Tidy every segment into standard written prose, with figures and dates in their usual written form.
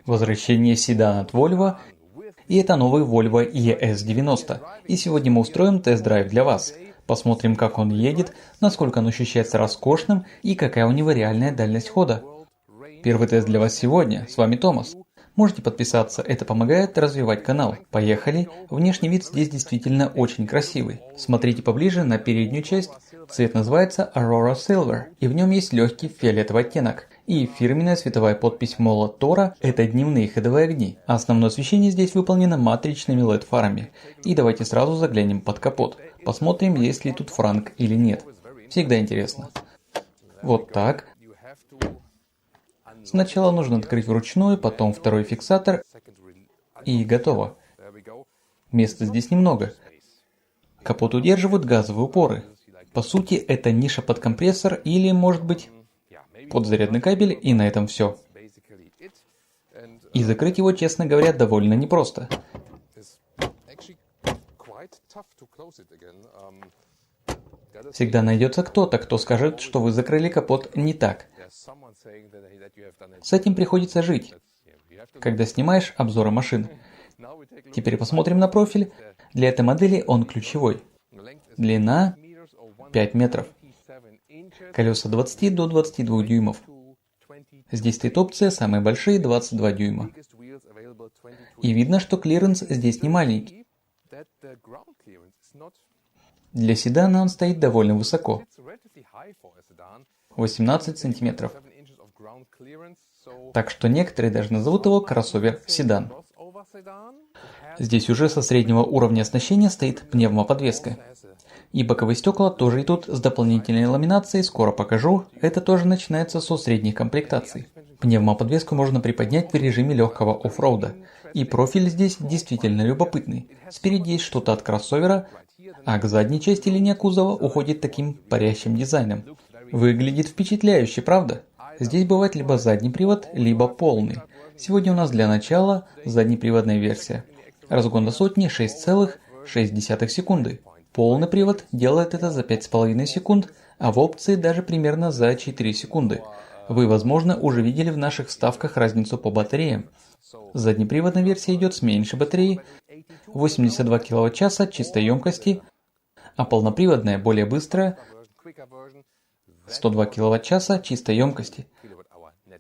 Возвращение седана от Volvo, и это новый Volvo ES90. И сегодня мы устроим тест-драйв для вас. Посмотрим, как он едет, насколько он ощущается роскошным и какая у него реальная дальность хода. Первый тест для вас сегодня. С вами Томас. Можете подписаться, это помогает развивать канал. Поехали! Внешний вид здесь действительно очень красивый. Смотрите поближе на переднюю часть. Цвет называется Aurora Silver, и в нем есть легкий фиолетовый оттенок. И фирменная световая подпись Mola Tora – это дневные ходовые огни. Основное освещение здесь выполнено матричными LED-фарами. И давайте сразу заглянем под капот. Посмотрим, есть ли тут франк или нет. Всегда интересно. Вот так. Сначала нужно открыть вручную, потом второй фиксатор, и готово. Места здесь немного. Капот удерживают газовые упоры. По сути, это ниша под компрессор или, может быть, под зарядный кабель, и на этом все. И закрыть его, честно говоря, довольно непросто. Всегда найдется кто-то, кто скажет, что вы закрыли капот не так. С этим приходится жить, когда снимаешь обзоры машин. Теперь посмотрим на профиль. Для этой модели он ключевой. Длина 5 метров. Колеса 20 до 22 дюймов. Здесь стоит опция самые большие 22 дюйма. И видно, что клиренс здесь не маленький. Для седана он стоит довольно высоко. 18 сантиметров. Так что некоторые даже назовут его кроссовер-седан. Здесь уже со среднего уровня оснащения стоит пневмоподвеска. И боковые стекла тоже идут с дополнительной ламинацией, скоро покажу. Это тоже начинается со средних комплектаций. Пневмоподвеску можно приподнять в режиме легкого оффроуда. И профиль здесь действительно любопытный. Спереди есть что-то от кроссовера, а к задней части линия кузова уходит таким парящим дизайном. Выглядит впечатляюще, правда? Здесь бывает либо задний привод, либо полный. Сегодня у нас для начала заднеприводная версия. Разгон до сотни 6,6 секунды. Полный привод делает это за 5,5 секунд, а в опции даже примерно за 4 секунды. Вы, возможно, уже видели в наших вставках разницу по батареям. Заднеприводная версия идет с меньшей батареей, 82 кВт-часа чистой емкости, а полноприводная более быстрая, 102 кВт-часа чистой емкости.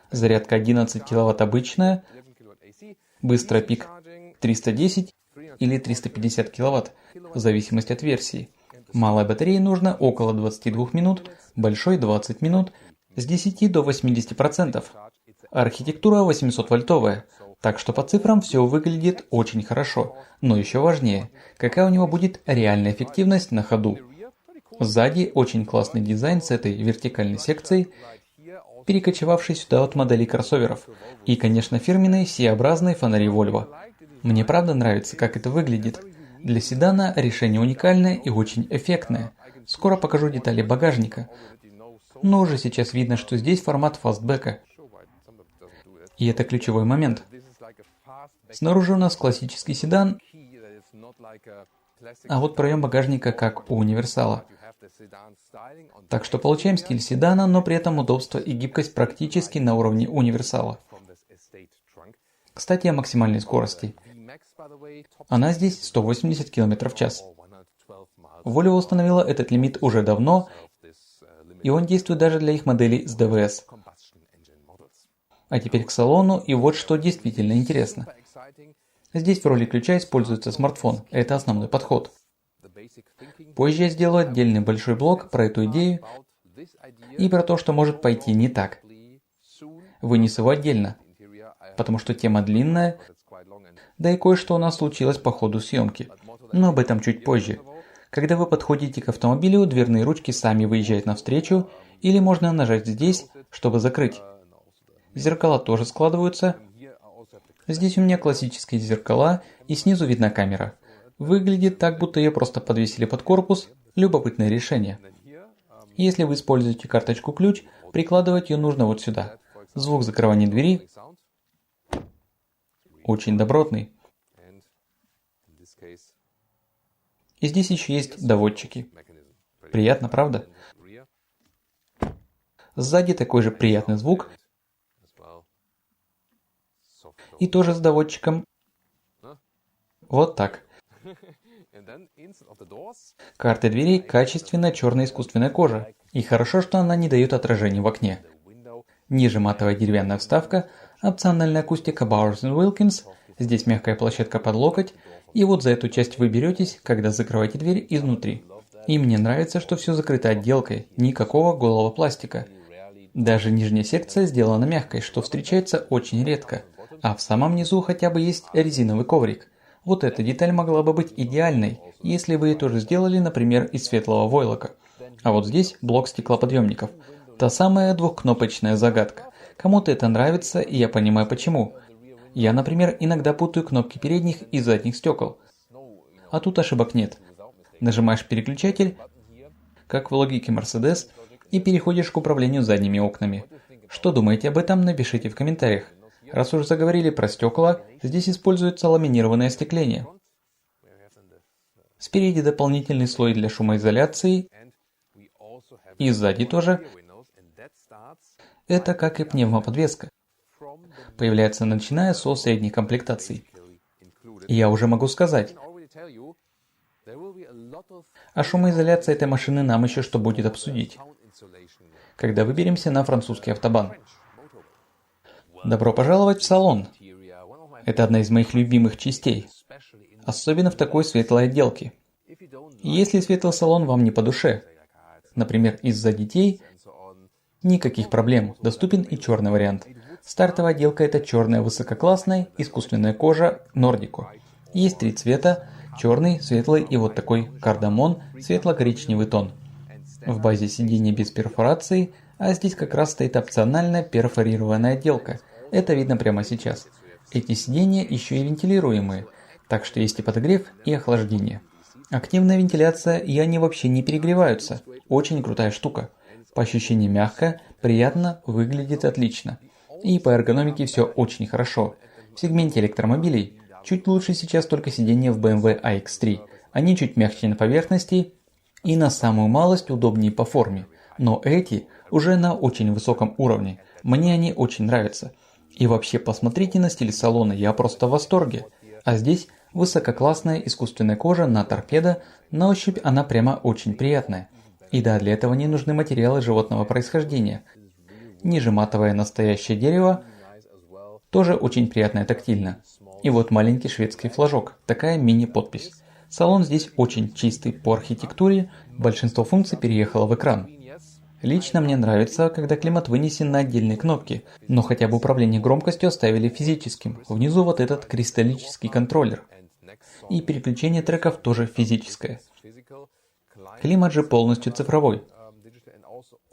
Зарядка 11 кВт обычная, быстрый пик 310 или 350 кВт, в зависимости от версии. Малой батареи нужно около 22 минут, большой 20 минут, с 10 до 80%. Архитектура 800-вольтовая, так что по цифрам все выглядит очень хорошо. Но еще важнее, какая у него будет реальная эффективность на ходу. Сзади очень классный дизайн с этой вертикальной секцией, перекочевавшей сюда от моделей кроссоверов. И, конечно, фирменные C-образные фонари Volvo. Мне правда нравится, как это выглядит. Для седана решение уникальное и очень эффектное. Скоро покажу детали багажника. Но уже сейчас видно, что здесь формат фастбека. И это ключевой момент. Снаружи у нас классический седан, а вот проем багажника как у универсала. Так что получаем стиль седана, но при этом удобство и гибкость практически на уровне универсала. Кстати, о максимальной скорости. Она здесь 180 км в час. Volvo установила этот лимит уже давно, и он действует даже для их моделей с ДВС. А теперь к салону, и вот что действительно интересно. Здесь в роли ключа используется смартфон, это основной подход. Позже я сделаю отдельный большой блог про эту идею и про то, что может пойти не так. Вынесу его отдельно, потому что тема длинная, да и кое-что у нас случилось по ходу съемки, но об этом чуть позже. Когда вы подходите к автомобилю, дверные ручки сами выезжают навстречу, или можно нажать здесь, чтобы закрыть. Зеркала тоже складываются. Здесь у меня классические зеркала, и снизу видна камера. Выглядит так, будто ее просто подвесили под корпус. Любопытное решение. Если вы используете карточку ключ, прикладывать ее нужно вот сюда. Звук закрывания двери очень добротный. И здесь еще есть доводчики. Приятно, правда? Сзади такой же приятный звук. И тоже с доводчиком. Вот так. Карты дверей качественно черная искусственная кожа. И хорошо, что она не дает отражений в окне. Ниже матовая деревянная вставка, опциональная акустика Bowers & Wilkins, здесь мягкая площадка под локоть, и вот за эту часть вы беретесь, когда закрываете дверь изнутри. И мне нравится, что все закрыто отделкой, никакого голого пластика. Даже нижняя секция сделана мягкой, что встречается очень редко. А в самом низу хотя бы есть резиновый коврик. Вот эта деталь могла бы быть идеальной, если вы ее тоже сделали, например, из светлого войлока. А вот здесь блок стеклоподъемников. Та самая двухкнопочная загадка. Кому-то это нравится, и я понимаю почему. Я, например, иногда путаю кнопки передних и задних стекол. А тут ошибок нет. Нажимаешь переключатель, как в логике Mercedes, и переходишь к управлению задними окнами. Что думаете об этом, напишите в комментариях. Раз уж заговорили про стекла, здесь используется ламинированное остекление. Спереди дополнительный слой для шумоизоляции, и сзади тоже. Это как и пневмоподвеска. Появляется начиная со средней комплектации. И я уже могу сказать, о шумоизоляции этой машины нам еще что будет обсудить, когда выберемся на французский автобан. Добро пожаловать в салон. Это одна из моих любимых частей, особенно в такой светлой отделке. Если светлый салон вам не по душе, например, из-за детей, никаких проблем, доступен и черный вариант. Стартовая отделка — это черная высококлассная искусственная кожа Nordico. Есть три цвета: черный, светлый и вот такой кардамон, светло-коричневый тон. В базе сиденья без перфорации, а здесь как раз стоит опциональная перфорированная отделка. Это видно прямо сейчас. Эти сиденья еще и вентилируемые, так что есть и подогрев, и охлаждение. Активная вентиляция, и они вообще не перегреваются. Очень крутая штука. По ощущениям мягко, приятно, выглядит отлично. И по эргономике все очень хорошо. В сегменте электромобилей чуть лучше сейчас только сиденья в BMW iX3. Они чуть мягче на поверхности и на самую малость удобнее по форме. Но эти уже на очень высоком уровне. Мне они очень нравятся. И вообще посмотрите на стиль салона, я просто в восторге. А здесь высококлассная искусственная кожа на торпедо, на ощупь она прямо очень приятная. И да, для этого не нужны материалы животного происхождения. Ниже матовое настоящее дерево, тоже очень приятное тактильно. И вот маленький шведский флажок, такая мини-подпись. Салон здесь очень чистый по архитектуре, большинство функций переехало в экран. Лично мне нравится, когда климат вынесен на отдельные кнопки, но хотя бы управление громкостью оставили физическим. Внизу вот этот кристаллический контроллер. И переключение треков тоже физическое. Климат же полностью цифровой.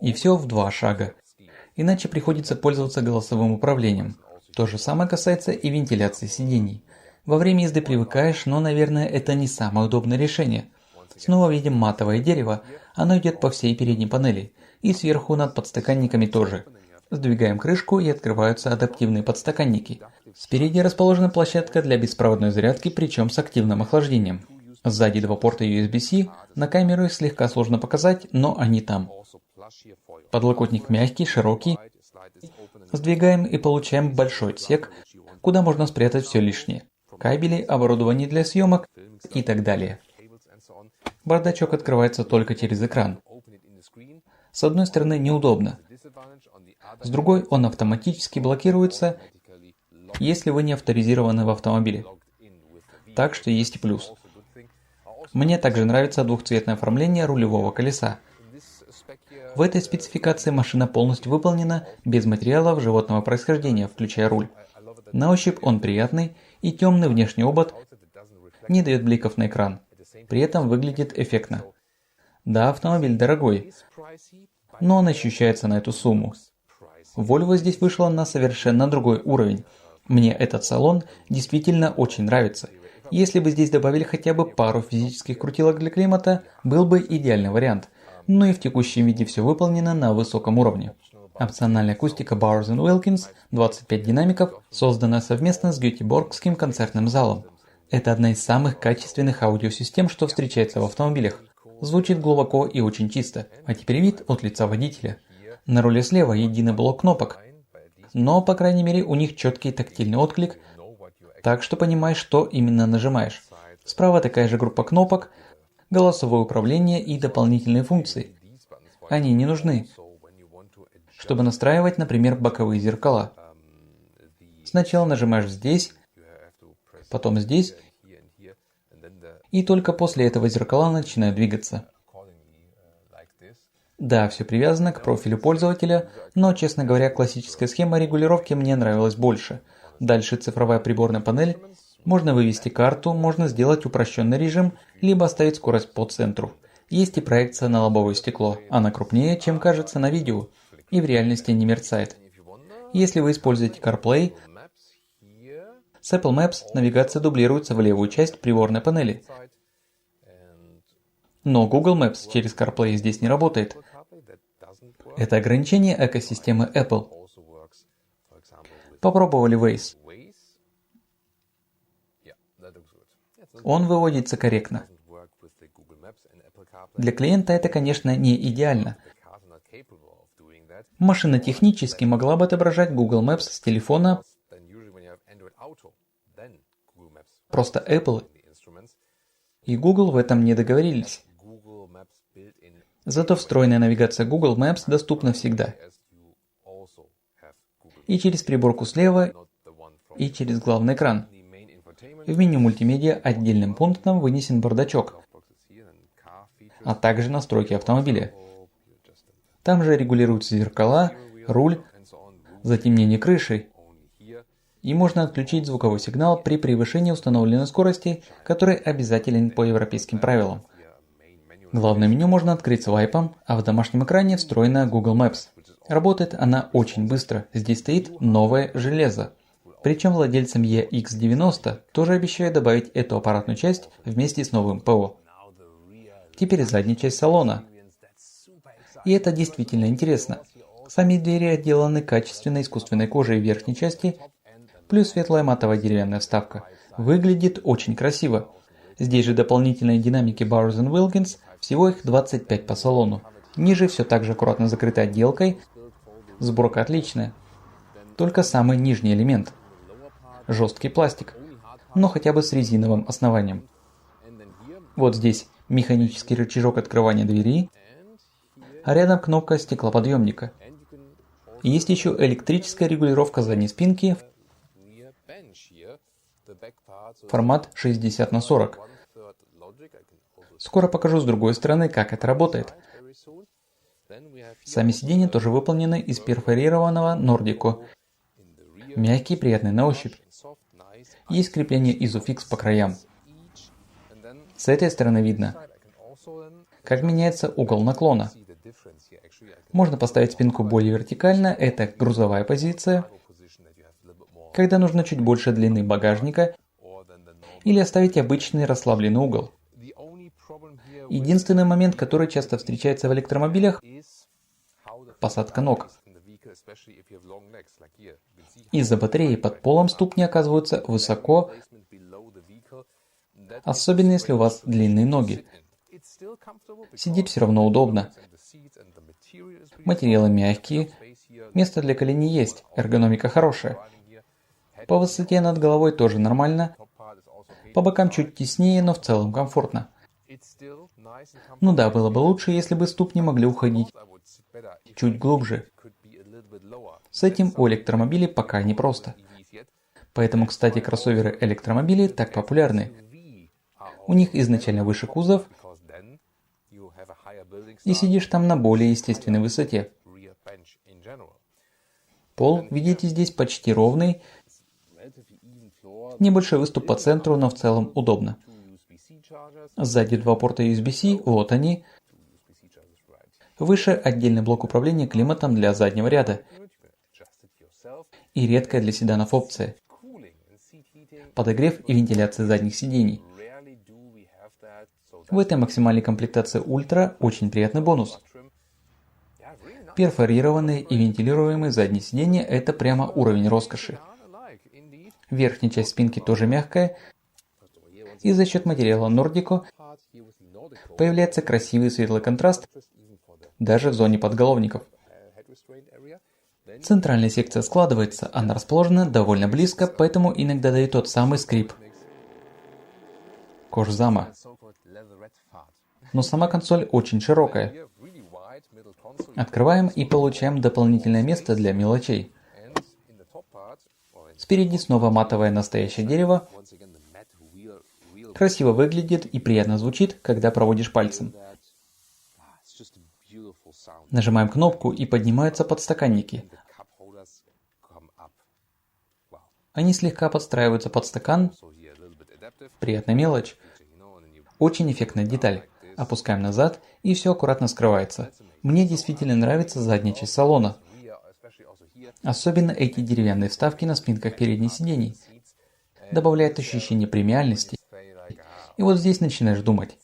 И все в 2 шага. Иначе приходится пользоваться голосовым управлением. То же самое касается и вентиляции сидений. Во время езды привыкаешь, но, наверное, это не самое удобное решение. Снова видим матовое дерево, оно идет по всей передней панели. И сверху над подстаканниками тоже. Сдвигаем крышку и открываются адаптивные подстаканники. Спереди расположена площадка для беспроводной зарядки, причем с активным охлаждением. Сзади 2 порта USB-C, на камеру их слегка сложно показать, но они там. Подлокотник мягкий, широкий. Сдвигаем и получаем большой отсек, куда можно спрятать все лишнее. Кабели, оборудование для съемок и так далее. Бардачок открывается только через экран. С одной стороны неудобно, с другой он автоматически блокируется, если вы не авторизированы в автомобиле. Так что есть и плюс. Мне также нравится двухцветное оформление рулевого колеса. В этой спецификации машина полностью выполнена без материалов животного происхождения, включая руль. На ощупь он приятный, и темный внешний обод не дает бликов на экран. При этом выглядит эффектно. Да, автомобиль дорогой, но он ощущается на эту сумму. Volvo здесь вышла на совершенно другой уровень. Мне этот салон действительно очень нравится. Если бы здесь добавили хотя бы пару физических крутилок для климата, был бы идеальный вариант. Но и в текущем виде все выполнено на высоком уровне. Опциональная акустика Bowers & Wilkins, 25 динамиков, создана совместно с Гетеборгским концертным залом. Это одна из самых качественных аудиосистем, что встречается в автомобилях. Звучит глубоко и очень чисто. А теперь вид от лица водителя. На руле слева единый блок кнопок. но, по крайней мере, у них четкий тактильный отклик, так что понимаешь, что именно нажимаешь. Справа такая же группа кнопок, голосовое управление и дополнительные функции. Они не нужны, чтобы настраивать, например, боковые зеркала. Сначала нажимаешь здесь, потом здесь, и только после этого зеркала начинают двигаться. Да, все привязано к профилю пользователя, но, честно говоря, классическая схема регулировки мне нравилась больше. Дальше цифровая приборная панель. Можно вывести карту, можно сделать упрощенный режим, либо оставить скорость по центру. Есть и проекция на лобовое стекло. Она крупнее, чем кажется на видео, и в реальности не мерцает. Если вы используете CarPlay, с Apple Maps навигация дублируется в левую часть приборной панели. Но Google Maps через CarPlay здесь не работает. Это ограничение экосистемы Apple. Попробовали Waze. Он выводится корректно. Для клиента это, конечно, не идеально. Машина технически могла бы отображать Google Maps с телефона, просто Apple и Google в этом не договорились. Зато встроенная навигация Google Maps доступна всегда. И через приборку слева, и через главный экран. В меню мультимедиа отдельным пунктом вынесен бардачок, а также настройки автомобиля. Там же регулируются зеркала, руль, затемнение крыши, и можно отключить звуковой сигнал при превышении установленной скорости, который обязателен по европейским правилам. Главное меню можно открыть свайпом, а в домашнем экране встроена Google Maps. Работает она очень быстро, здесь стоит новое железо. Причем владельцам EX90 тоже обещают добавить эту аппаратную часть вместе с новым ПО. Теперь задняя часть салона. И это действительно интересно. Сами двери отделаны качественной искусственной кожей в верхней части, плюс светлая матовая деревянная вставка. Выглядит очень красиво. Здесь же дополнительные динамики Bowers & Wilkins, всего их 25 по салону. Ниже все так же аккуратно закрыто отделкой. Сборка отличная. Только самый нижний элемент. Жесткий пластик, но хотя бы с резиновым основанием. Вот здесь механический рычажок открывания двери, а рядом кнопка стеклоподъемника. И есть еще электрическая регулировка задней спинки, формат 60/40. Скоро покажу с другой стороны, как это работает. Сами сиденья тоже выполнены из перфорированного Nordico. Мягкий, приятный на ощупь. Есть крепление Isofix по краям. С этой стороны видно, как меняется угол наклона. Можно поставить спинку более вертикально, это грузовая позиция, когда нужно чуть больше длины багажника, или оставить обычный расслабленный угол. Единственный момент, который часто встречается в электромобилях – посадка ног. Из-за батареи под полом ступни оказываются высоко, особенно если у вас длинные ноги. Сидеть все равно удобно. Материалы мягкие, место для коленей есть, эргономика хорошая. По высоте над головой тоже нормально, по бокам чуть теснее, но в целом комфортно. Ну да, было бы лучше, если бы ступни могли уходить чуть глубже. С этим у электромобилей пока непросто. Поэтому, кстати, кроссоверы-электромобили так популярны. У них изначально выше кузов, и сидишь там на более естественной высоте. Пол, видите, здесь почти ровный, небольшой выступ по центру, но в целом удобно. Сзади два порта USB-C, вот они. Выше отдельный блок управления климатом для заднего ряда. И редкая для седанов опция. Подогрев и вентиляция задних сидений. В этой максимальной комплектации Ультра очень приятный бонус. Перфорированные и вентилируемые задние сиденья – это прямо уровень роскоши. Верхняя часть спинки тоже мягкая, и за счет материала Nordico появляется красивый светлый контраст даже в зоне подголовников. Центральная секция складывается, она расположена довольно близко, поэтому иногда дает тот самый скрип. Кожзама. Но сама консоль очень широкая. Открываем и получаем дополнительное место для мелочей. Спереди снова матовое настоящее дерево. Красиво выглядит и приятно звучит, когда проводишь пальцем. Нажимаем кнопку и поднимаются подстаканники. Они слегка подстраиваются под стакан. Приятная мелочь. Очень эффектная деталь. Опускаем назад и все аккуратно скрывается. Мне действительно нравится задняя часть салона. Особенно эти деревянные вставки на спинках передних сидений. Добавляет ощущение премиальности. И вот здесь начинаешь думать.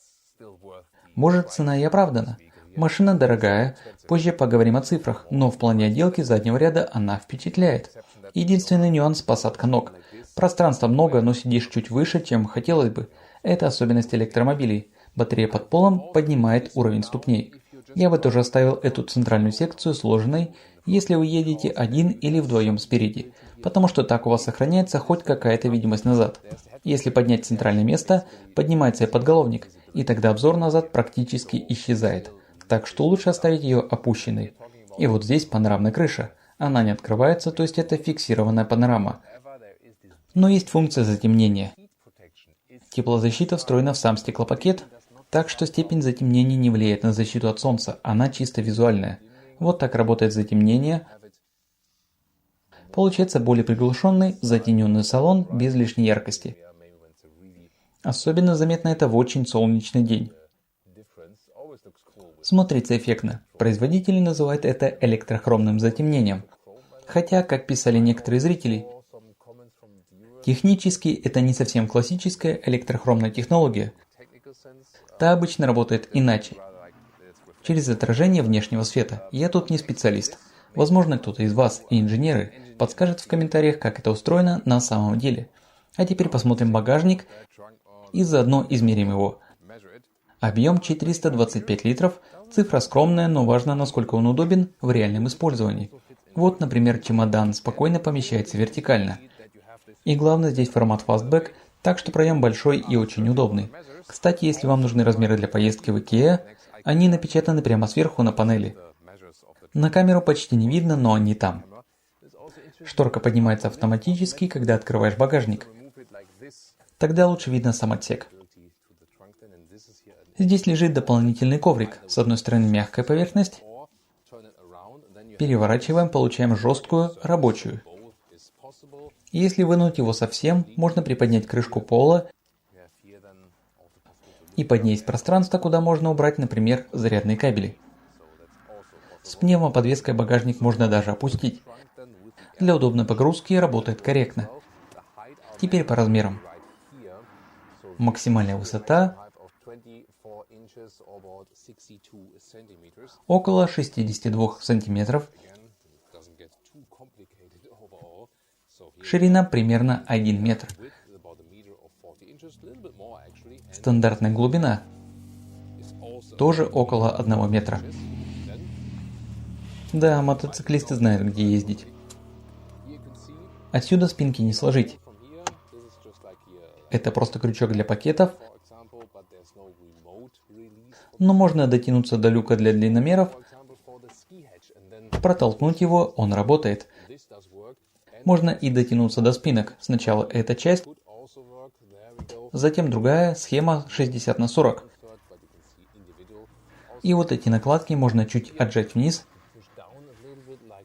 Может, цена и оправдана. Машина дорогая, позже поговорим о цифрах, но в плане отделки заднего ряда она впечатляет. Единственный нюанс – посадка ног. Пространства много, но сидишь чуть выше, чем хотелось бы. Это особенность электромобилей. Батарея под полом поднимает уровень ступней. Я бы тоже оставил эту центральную секцию сложенной, если вы едете один или вдвоем спереди, потому что так у вас сохраняется хоть какая-то видимость назад. Если поднять центральное место, поднимается и подголовник, и тогда обзор назад практически исчезает. Так что лучше оставить ее опущенной. И вот здесь панорамная крыша. Она не открывается, то есть это фиксированная панорама. Но есть функция затемнения. Теплозащита встроена в сам стеклопакет, так что степень затемнения не влияет на защиту от солнца, она чисто визуальная. Вот так работает затемнение. Получается более приглушенный, затененный салон без лишней яркости. Особенно заметно это в очень солнечный день. Смотрится эффектно. Производители называют это электрохромным затемнением. Хотя, как писали некоторые зрители, технически это не совсем классическая электрохромная технология. Та обычно работает иначе. Через отражение внешнего света. Я тут не специалист. Возможно, кто-то из вас, и инженеры, подскажет в комментариях, как это устроено на самом деле. А теперь посмотрим багажник и заодно измерим его. Объем 425 литров, цифра скромная, но важно, насколько он удобен в реальном использовании. Вот, например, чемодан спокойно помещается вертикально. И главное здесь формат Fastback, так что проем большой и очень удобный. Кстати, если вам нужны размеры для поездки в IKEA, они напечатаны прямо сверху на панели. На камеру почти не видно, но они там. Шторка поднимается автоматически, когда открываешь багажник. Тогда лучше видно сам отсек. Здесь лежит дополнительный коврик. С одной стороны мягкая поверхность. Переворачиваем, получаем жесткую, рабочую. Если вынуть его совсем, можно приподнять крышку пола и под ней есть пространство, куда можно убрать, например, зарядные кабели. С пневмоподвеской багажник можно даже опустить. Для удобной погрузки работает корректно. Теперь по размерам. Максимальная высота около 62 сантиметров. Ширина примерно 1 метр. Стандартная глубина тоже около 1 метра. Да, мотоциклисты знают, где ездить. Отсюда спинки не сложить. Это просто крючок для пакетов. Но можно дотянуться до люка для длинномеров. Протолкнуть его, он работает. Можно и дотянуться до спинок. Сначала эта часть, затем другая, схема 60 на 40. И вот эти накладки можно чуть отжать вниз,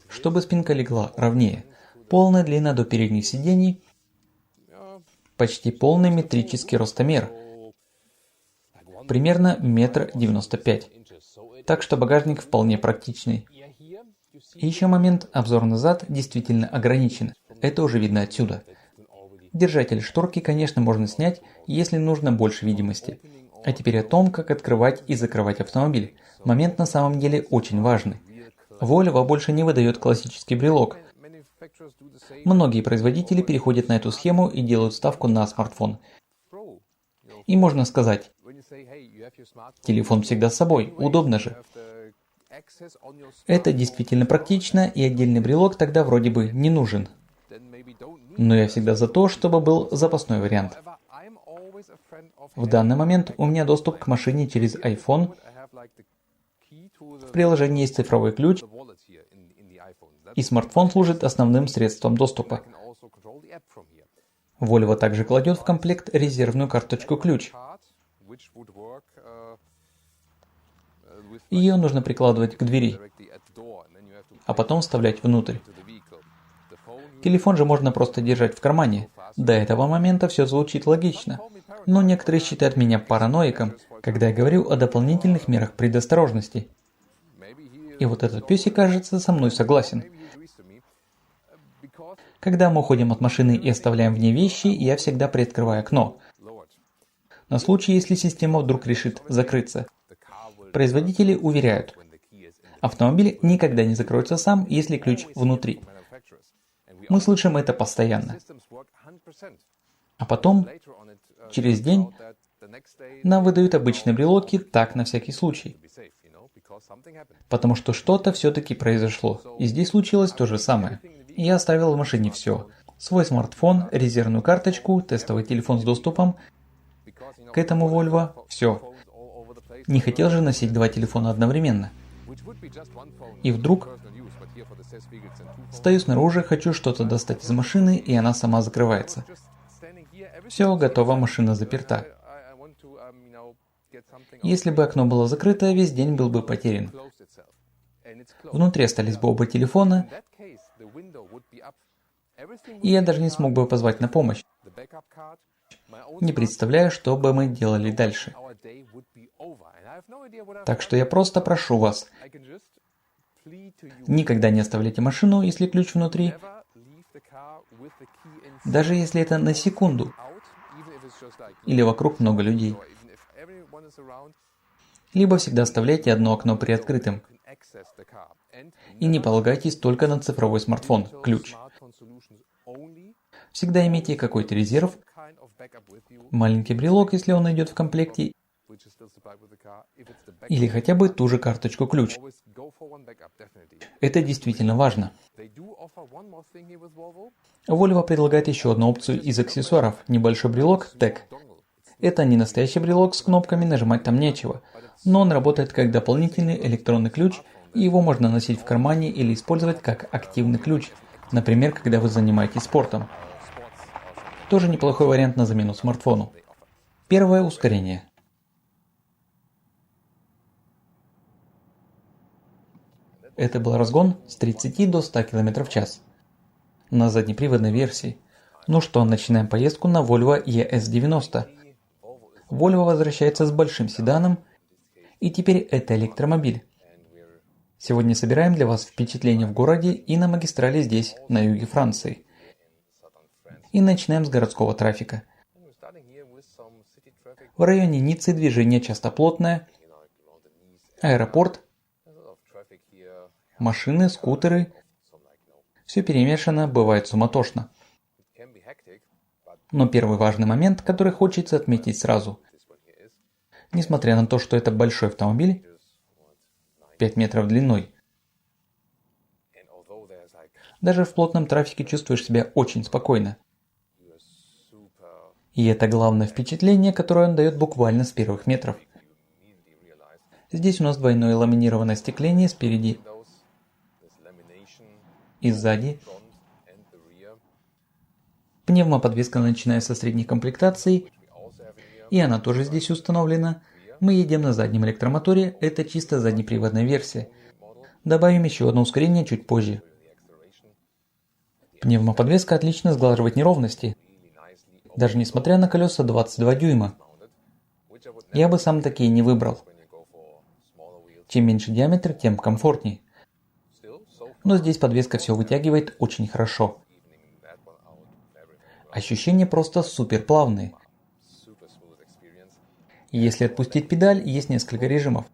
чтобы спинка легла ровнее. Полная длина до передних сидений, почти полный метрический ростомер, примерно 1,95 м. Так что багажник вполне практичный. И еще момент, обзор назад действительно ограничен. Это уже видно отсюда. Держатель шторки, конечно, можно снять, если нужно больше видимости. А теперь о том, как открывать и закрывать автомобиль. Момент на самом деле очень важный. Volvo больше не выдает классический брелок. Многие производители переходят на эту схему и делают ставку на смартфон. И можно сказать, телефон всегда с собой, удобно же. Это действительно практично, и отдельный брелок тогда вроде бы не нужен. Но я всегда за то, чтобы был запасной вариант. В данный момент у меня доступ к машине через iPhone. В приложении есть цифровой ключ, и смартфон служит основным средством доступа. Volvo также кладет в комплект резервную карточку ключ. Ее нужно прикладывать к двери, а потом вставлять внутрь. Телефон же можно просто держать в кармане. До этого момента все звучит логично. Но некоторые считают меня параноиком, когда я говорю о дополнительных мерах предосторожности. И вот этот песик, кажется, со мной согласен. Когда мы уходим от машины и оставляем в ней вещи, я всегда приоткрываю окно. На случай, если система вдруг решит закрыться. Производители уверяют, автомобиль никогда не закроется сам, если ключ внутри. Мы слышим это постоянно. А потом, через день, нам выдают обычные брелоки так на всякий случай. Потому что что-то все-таки произошло. И здесь случилось то же самое. Я оставил в машине все. Свой смартфон, резервную карточку, тестовый телефон с доступом к этому Volvo. Все. Не хотел же носить два телефона одновременно. И вдруг стою снаружи, хочу что-то достать из машины, и она сама закрывается. Все, готово, машина заперта. Если бы окно было закрыто, весь день был бы потерян. Внутри остались бы оба телефона, и я даже не смог бы позвать на помощь. Не представляю, что бы мы делали дальше. Так что я просто прошу вас, никогда не оставляйте машину, если ключ внутри, даже если это на секунду, или вокруг много людей. Либо всегда оставляйте одно окно приоткрытым. И не полагайтесь только на цифровой смартфон, ключ. Всегда имейте какой-то резерв, маленький брелок, если он идет в комплекте, или хотя бы ту же карточку ключ. Это действительно важно. Volvo предлагает еще одну опцию из аксессуаров – небольшой брелок Tag. Это не настоящий брелок с кнопками, нажимать там нечего, но он работает как дополнительный электронный ключ, и его можно носить в кармане или использовать как активный ключ, например, когда вы занимаетесь спортом. Тоже неплохой вариант на замену смартфону. Первое ускорение. Это был разгон с 30 до 100 км в час. На заднеприводной версии. Ну что, начинаем поездку на Volvo ES90. Volvo возвращается с большим седаном, и теперь это электромобиль. Сегодня собираем для вас впечатления в городе и на магистрали здесь, на юге Франции. И начинаем с городского трафика. В районе Ниццы движение часто плотное. Аэропорт, машины, скутеры. Все перемешано, бывает суматошно. Но первый важный момент, который хочется отметить сразу. Несмотря на то, что это большой автомобиль, 5 метров длиной, даже в плотном трафике чувствуешь себя очень спокойно. И это главное впечатление, которое он дает буквально с первых метров. Здесь у нас двойное ламинированное остекление спереди и сзади. Пневмоподвеска, начиная со средней комплектации, и она тоже здесь установлена. Мы едем на заднем электромоторе, это чисто заднеприводная версия. Добавим еще одно ускорение чуть позже. Пневмоподвеска отлично сглаживает неровности, даже несмотря на колеса 22 дюйма. Я бы сам такие не выбрал. Чем меньше диаметр, тем комфортнее. Но здесь подвеска все вытягивает очень хорошо. Ощущения просто супер плавные. Если отпустить педаль, есть несколько режимов.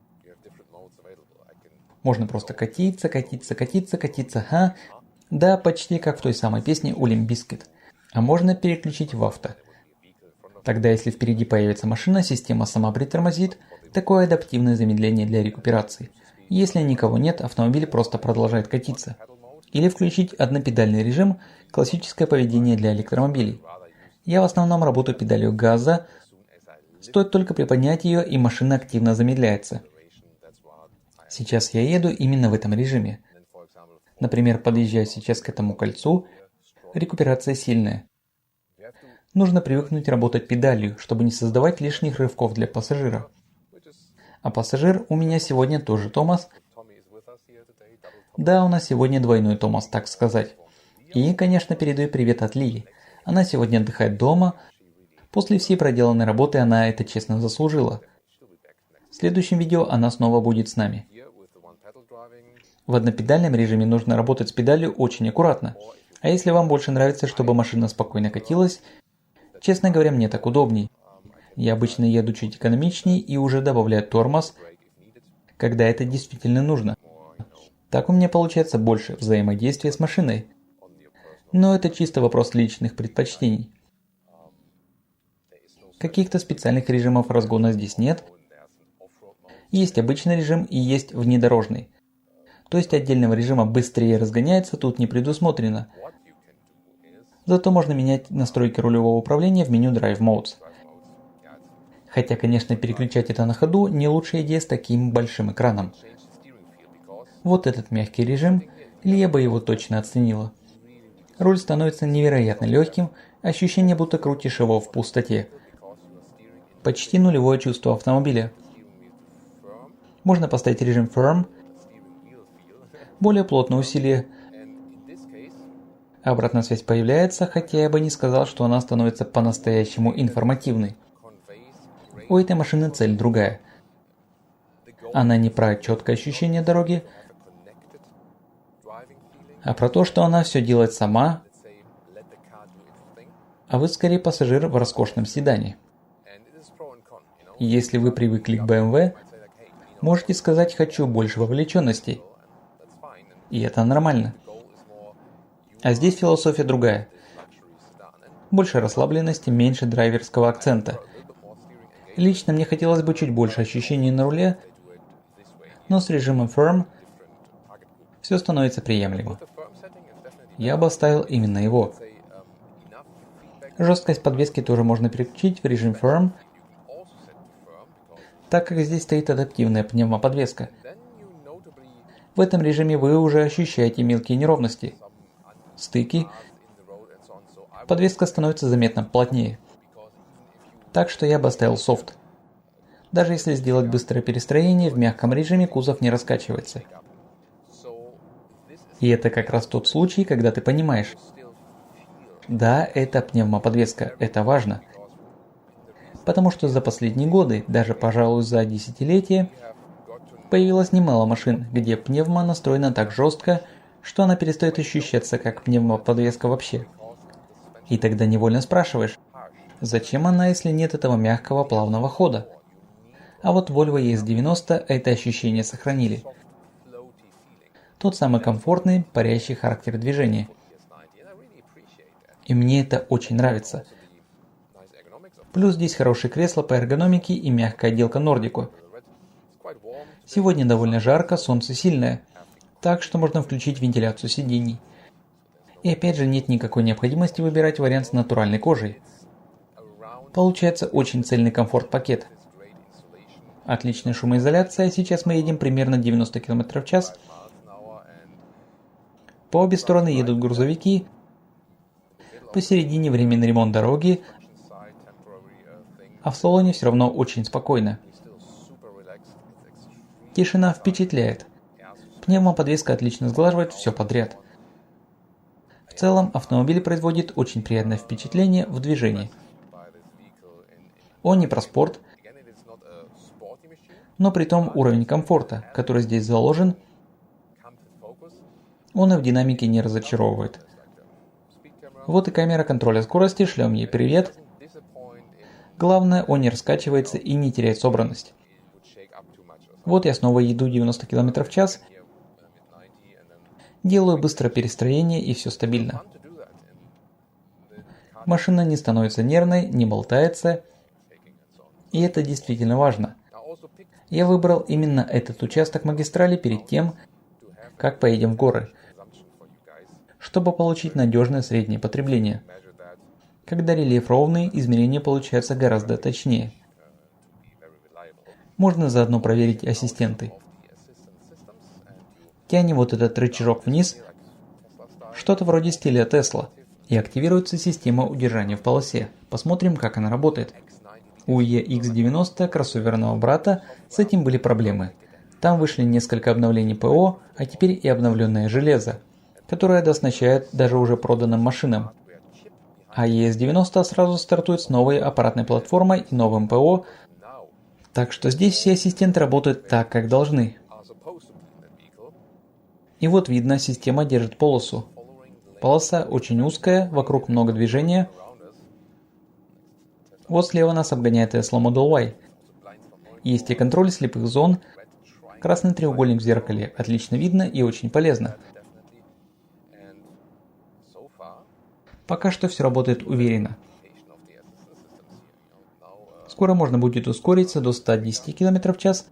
Можно просто катиться, катиться, катиться, катиться, Да, почти как в той самой песне у Limp Bizkit. А можно переключить в авто. Тогда, если впереди появится машина, система сама притормозит. Такое адаптивное замедление для рекуперации. Если никого нет, автомобиль просто продолжает катиться. Или включить однопедальный режим, классическое поведение для электромобилей. Я в основном работаю педалью газа, стоит только приподнять ее, и машина активно замедляется. Сейчас я еду именно в этом режиме. Например, подъезжаю сейчас к этому кольцу, рекуперация сильная. Нужно привыкнуть работать педалью, чтобы не создавать лишних рывков для пассажира. А пассажир у меня сегодня тоже Томас. Да, у нас сегодня двойной Томас, так сказать. И, конечно, передаю привет от Лили. Она сегодня отдыхает дома. После всей проделанной работы она это честно заслужила. В следующем видео она снова будет с нами. В однопедальном режиме нужно работать с педалью очень аккуратно. А если вам больше нравится, чтобы машина спокойно катилась, честно говоря, мне так удобней. Я обычно еду чуть экономичней и уже добавляю тормоз, когда это действительно нужно. Так у меня получается больше взаимодействия с машиной. Но это чисто вопрос личных предпочтений. Каких-то специальных режимов разгона здесь нет. Есть обычный режим и есть внедорожный. То есть отдельного режима быстрее разгоняется тут не предусмотрено. Зато можно менять настройки рулевого управления в меню Drive Modes. Хотя, конечно, переключать это на ходу не лучшая идея с таким большим экраном. Вот этот мягкий режим, Лия бы его точно оценила. Руль становится невероятно легким, ощущение, будто крутишь его в пустоте. Почти нулевое чувство автомобиля. Можно поставить режим Firm, более плотное усилие. Обратная связь появляется, хотя я бы не сказал, что она становится по-настоящему информативной. У этой машины цель другая. Она не про четкое ощущение дороги, а про то, что она все делает сама, а вы скорее пассажир в роскошном седане. Если вы привыкли к BMW, можете сказать «хочу больше вовлеченности». И это нормально. А здесь философия другая. Больше расслабленности, меньше драйверского акцента. Лично мне хотелось бы чуть больше ощущений на руле, но с режимом Firm все становится приемлемо. Я бы оставил именно его. Жесткость подвески тоже можно переключить в режим Firm, так как здесь стоит адаптивная пневмоподвеска. В этом режиме вы уже ощущаете мелкие неровности, стыки, подвеска становится заметно плотнее. Так что я бы оставил софт. Даже если сделать быстрое перестроение, в мягком режиме кузов не раскачивается. И это как раз тот случай, когда ты понимаешь. Да, это пневмоподвеска, это важно. Потому что за последние годы, даже пожалуй за десятилетия, появилось немало машин, где пневма настроена так жестко, что она перестает ощущаться как пневмоподвеска вообще. И тогда невольно спрашиваешь, зачем она, если нет этого мягкого плавного хода? А вот Volvo ES90 это ощущение сохранили. Тот самый комфортный, парящий характер движения. И мне это очень нравится. Плюс здесь хорошие кресла по эргономике и мягкая отделка Nordico. Сегодня довольно жарко, солнце сильное, так что можно включить вентиляцию сидений. И опять же нет никакой необходимости выбирать вариант с натуральной кожей. Получается очень цельный комфорт-пакет. Отличная шумоизоляция, сейчас мы едем примерно 90 км в час. По обе стороны едут грузовики, посередине временный ремонт дороги, а в салоне все равно очень спокойно. Тишина впечатляет. Пневмоподвеска отлично сглаживает все подряд. В целом автомобиль производит очень приятное впечатление в движении. Он не про спорт, но при том уровень комфорта, который здесь заложен, он и в динамике не разочаровывает. Вот и камера контроля скорости, шлем ей привет. Главное, он не раскачивается и не теряет собранность. Вот я снова еду 90 км в час, делаю быстрое перестроение и все стабильно. Машина не становится нервной, не болтается, и это действительно важно. Я выбрал именно этот участок магистрали перед тем, как поедем в горы, чтобы получить надежное среднее потребление. Когда рельеф ровный, измерения получаются гораздо точнее. Можно заодно проверить ассистенты. Тянем вот этот рычажок вниз, что-то вроде стиля Тесла, и активируется система удержания в полосе. Посмотрим, как она работает. У EX90 кроссоверного брата с этим были проблемы. Там вышли несколько обновлений ПО, а теперь и обновленное железо, которое дооснащает даже уже проданным машинам. А ES90 сразу стартует с новой аппаратной платформой и новым ПО, так что здесь все ассистенты работают так, как должны. И вот видно, система держит полосу. Полоса очень узкая, вокруг много движения. Вот слева нас обгоняет Tesla Model Y. Есть и контроль слепых зон. Красный треугольник в зеркале отлично видно и очень полезно. Пока что все работает уверенно. Скоро можно будет ускориться до 110 км в час.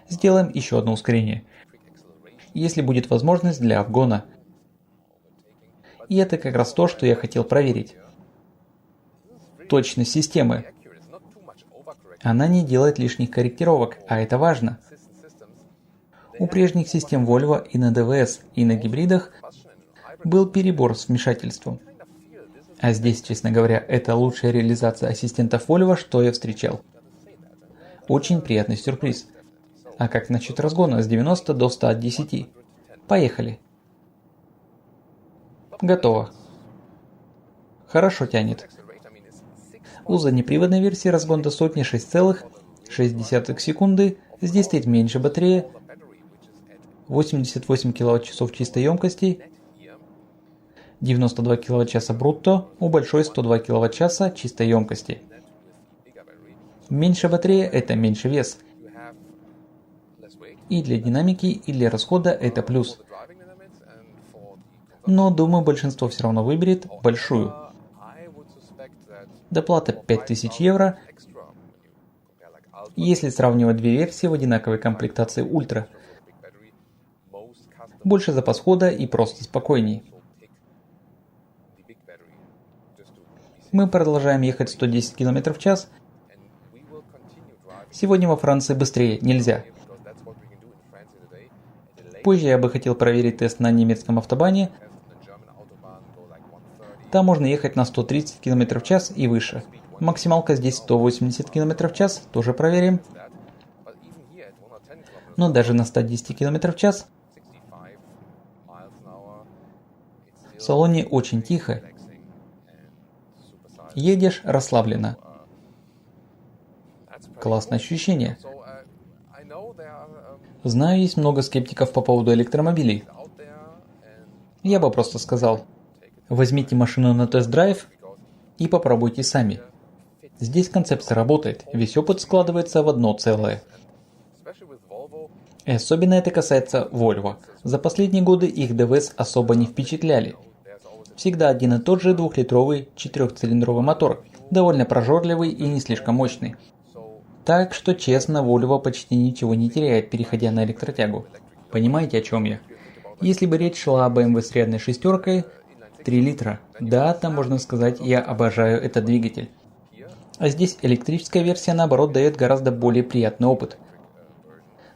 Сделаем еще одно ускорение, если будет возможность для обгона. И это как раз то, что я хотел проверить. Точность системы. Она не делает лишних корректировок, а это важно. У прежних систем Volvo и на ДВС, и на гибридах был перебор с вмешательством. А здесь, честно говоря, это лучшая реализация ассистентов Volvo, что я встречал. Очень приятный сюрприз. А как насчет разгона с 90 до 110? Поехали. Готово. Хорошо тянет. У заднеприводной версии разгон до сотни 6,6 секунды. Здесь стоит меньше батарея. 88 кВт чистой емкости. 92 кВт брутто, у большой 102 кВт чистой емкости. Меньше батарея – это меньше вес. И для динамики, и для расхода это плюс. Но думаю, большинство все равно выберет большую. Доплата 5000 евро. Если сравнивать две версии в одинаковой комплектации Ультра. Больше запас хода и просто спокойней. Мы продолжаем ехать 110 км в час. Сегодня во Франции быстрее нельзя. Позже я бы хотел проверить тест на немецком автобане. Там можно ехать на 130 км в час и выше. Максималка здесь 180 км в час, тоже проверим. Но даже на 110 км в час в салоне очень тихо. Едешь расслабленно. Классное ощущение. Знаю, есть много скептиков по поводу электромобилей. Я бы просто сказал, возьмите машину на тест-драйв и попробуйте сами. Здесь концепция работает, весь опыт складывается в одно целое. И особенно это касается Volvo. За последние годы их ДВС особо не впечатляли. Всегда один и тот же 2-литровый 4-цилиндровый мотор, довольно прожорливый и не слишком мощный. Так что, честно, Volvo почти ничего не теряет, переходя на электротягу. Понимаете, о чем я? Если бы речь шла о BMW с рядной шестеркой, 3 литра, да, там можно сказать, я обожаю этот двигатель. А здесь электрическая версия, наоборот, дает гораздо более приятный опыт.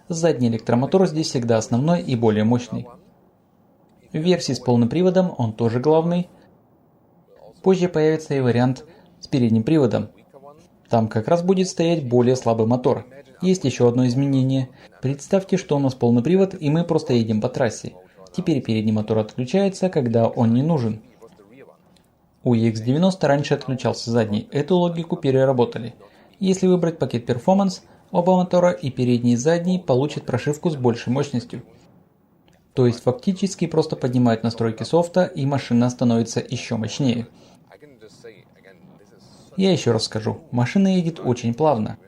Задний электромотор здесь всегда основной и более мощный. В версии с полным приводом он тоже главный. Позже появится и вариант с передним приводом. Там как раз будет стоять более слабый мотор. Есть еще одно изменение. Представьте, что у нас полный привод и мы просто едем по трассе. Теперь передний мотор отключается, когда он не нужен. У EX90 раньше отключался задний. Эту логику переработали. Если выбрать пакет Performance, оба мотора, и передний и задний, получат прошивку с большей мощностью. То есть фактически просто поднимают настройки софта, и машина становится еще мощнее. Я еще раз скажу, машина едет очень плавно.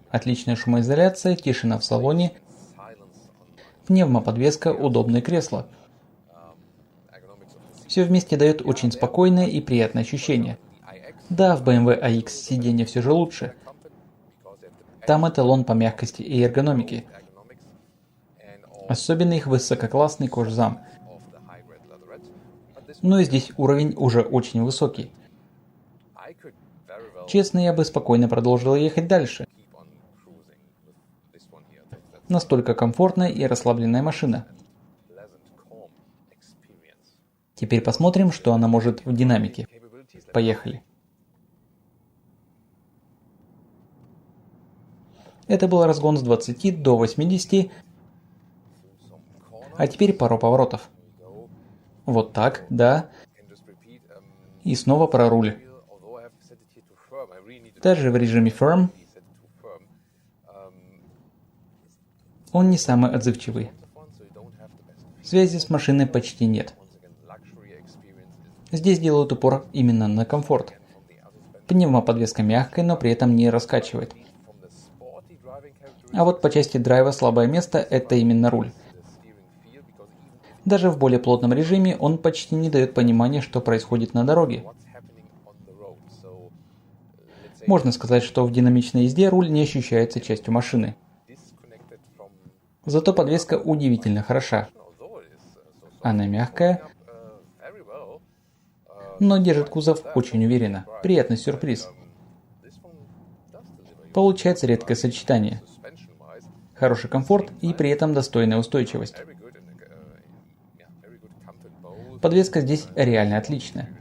Отличная шумоизоляция, тишина в салоне, пневмоподвеска, удобные кресла. Все вместе дает очень спокойное и приятное ощущение. Да, в BMW iX сиденье все же лучше. Там эталон по мягкости и эргономике. Особенно их высококлассный кожзам. Но и здесь уровень уже очень высокий. Честно, я бы спокойно продолжил ехать дальше. Настолько комфортная и расслабленная машина. Теперь посмотрим, что она может в динамике. Поехали. Это был разгон с 20 до 80. А теперь пару поворотов. Вот так, да. И снова про руль. Даже в режиме Firm он не самый отзывчивый. Связи с машиной почти нет. Здесь делают упор именно на комфорт. Пневмоподвеска мягкая, но при этом не раскачивает. А вот по части драйва слабое место – это именно руль. Даже в более плотном режиме он почти не дает понимания, что происходит на дороге. Можно сказать, что в динамичной езде руль не ощущается частью машины. Зато подвеска удивительно хороша. Она мягкая, но держит кузов очень уверенно. Приятный сюрприз. Получается редкое сочетание. Хороший комфорт и при этом достойная устойчивость. Подвеска здесь реально отличная.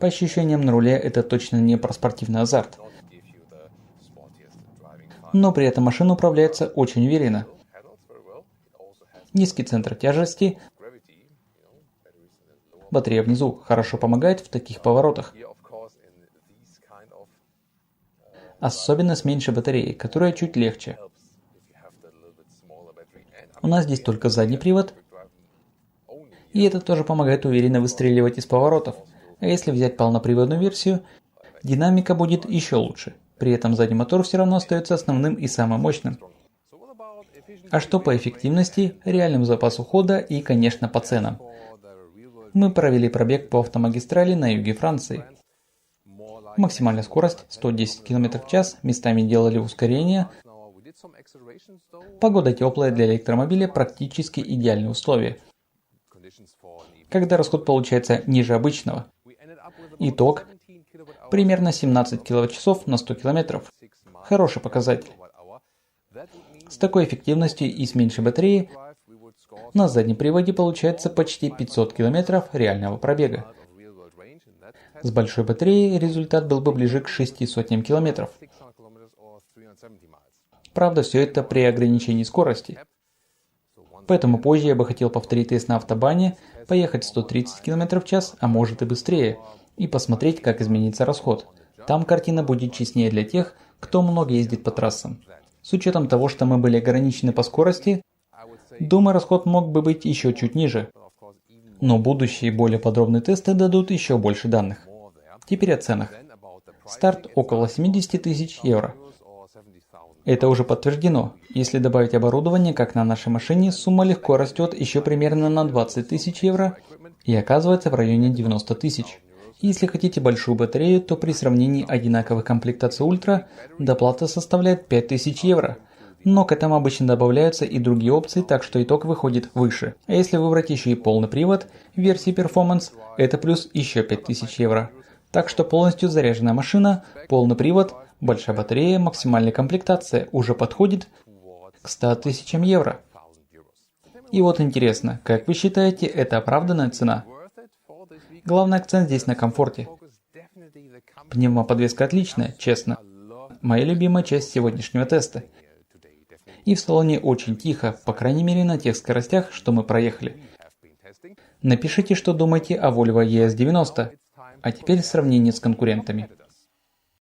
По ощущениям на руле это точно не про спортивный азарт. Но при этом машина управляется очень уверенно. Низкий центр тяжести. Батарея внизу хорошо помогает в таких поворотах. Особенно с меньшей батареей, которая чуть легче. У нас здесь только задний привод. И это тоже помогает уверенно выстреливать из поворотов. А если взять полноприводную версию, динамика будет еще лучше. При этом задний мотор все равно остается основным и самым мощным. А что по эффективности, реальному запасу хода и, конечно, по ценам. Мы провели пробег по автомагистрали на юге Франции. Максимальная скорость 110 км в час, местами делали ускорение. Погода теплая, для электромобиля практически идеальные условия. Когда расход получается ниже обычного. Итог – примерно 17 кВт на 100 км. Хороший показатель. С такой эффективностью и с меньшей батареей на заднем приводе получается почти 500 км реального пробега. С большой батареей результат был бы ближе к 600 км. Правда, все это при ограничении скорости. Поэтому позже я бы хотел повторить тест на автобане, поехать 130 км в час, а может и быстрее, и посмотреть, как изменится расход. Там картина будет честнее для тех, кто много ездит по трассам. С учетом того, что мы были ограничены по скорости, думаю, расход мог бы быть еще чуть ниже. Но будущие более подробные тесты дадут еще больше данных. Теперь о ценах. Старт около 70 тысяч евро. Это уже подтверждено. Если добавить оборудование, как на нашей машине, сумма легко растет еще примерно на 20 тысяч евро и оказывается в районе 90 тысяч. Если хотите большую батарею, то при сравнении одинаковых комплектаций Ультра доплата составляет 5000 евро. Но к этому обычно добавляются и другие опции, так что итог выходит выше. А если выбрать еще и полный привод в версии Performance, это плюс еще 5000 евро. Так что полностью заряженная машина, полный привод, большая батарея, максимальная комплектация уже подходит к 100 тысячам евро. И вот интересно, как вы считаете, это оправданная цена? Главный акцент здесь на комфорте. Пневмоподвеска отличная, честно. Моя любимая часть сегодняшнего теста. И в салоне очень тихо, по крайней мере на тех скоростях, что мы проехали. Напишите, что думаете о Volvo ES90. А теперь сравнение с конкурентами.